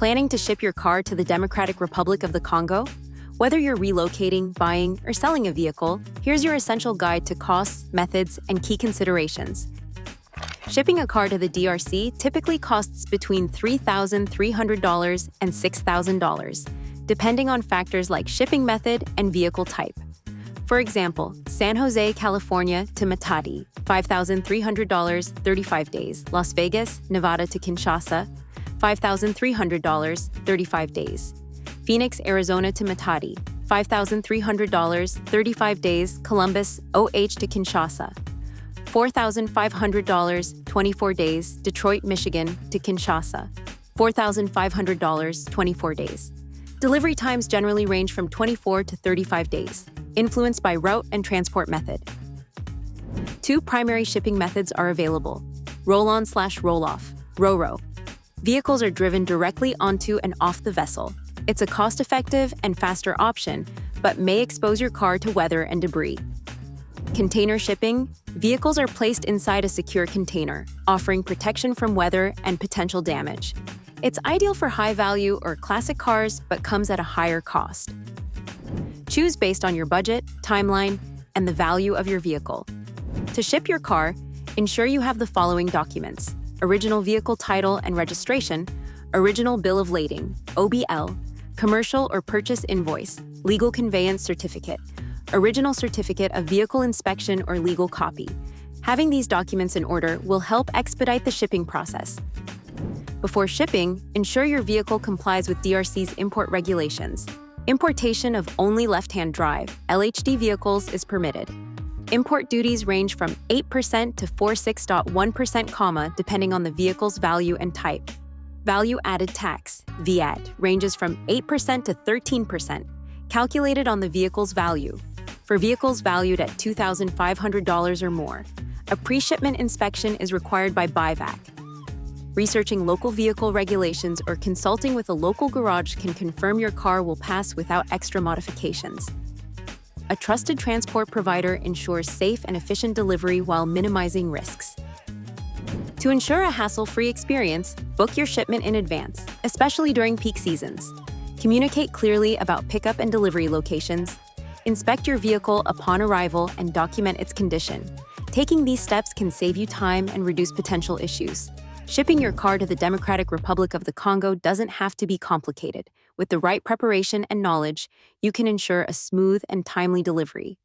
Planning to ship your car to the Democratic Republic of the Congo? Whether you're relocating, buying, or selling a vehicle, here's your essential guide to costs, methods, and key considerations. Shipping a car to the DRC typically costs between $3,300 and $6,000, depending on factors like shipping method and vehicle type. For example, San Jose, California to Matadi, $5,300, 35 days. Las Vegas, Nevada to Kinshasa, $5,300, 35 days. Phoenix, Arizona to Matadi, $5,300, 35 days. Columbus, OH to Kinshasa, $4,500, 24 days. Detroit, Michigan to Kinshasa, $4,500, 24 days. Delivery times generally range from 24 to 35 days, influenced by route and transport method. Two primary shipping methods are available: roll-on/roll-off, RoRo. Vehicles are driven directly onto and off the vessel. It's a cost-effective and faster option, but may expose your car to weather and debris. Container shipping. Vehicles are placed inside a secure container, offering protection from weather and potential damage. It's ideal for high-value or classic cars, but comes at a higher cost. Choose based on your budget, timeline, and the value of your vehicle. To ship your car, ensure you have the following documents: original vehicle title and registration, original bill of lading, OBL, commercial or purchase invoice, legal conveyance certificate, original certificate of vehicle inspection or legal copy. Having these documents in order will help expedite the shipping process. Before shipping, ensure your vehicle complies with DRC's import regulations. Importation of only left-hand drive, LHD vehicles is permitted. Import duties range from 8% to 46.1%, depending on the vehicle's value and type. Value-added tax, VAT, ranges from 8% to 13%, calculated on the vehicle's value. For vehicles valued at $2,500 or more, a pre-shipment inspection is required by BuyVac. Researching local vehicle regulations or consulting with a local garage can confirm your car will pass without extra modifications. A trusted transport provider ensures safe and efficient delivery while minimizing risks. To ensure a hassle-free experience, book your shipment in advance, especially during peak seasons. Communicate clearly about pickup and delivery locations. Inspect your vehicle upon arrival and document its condition. Taking these steps can save you time and reduce potential issues. Shipping your car to the Democratic Republic of the Congo doesn't have to be complicated. With the right preparation and knowledge, you can ensure a smooth and timely delivery.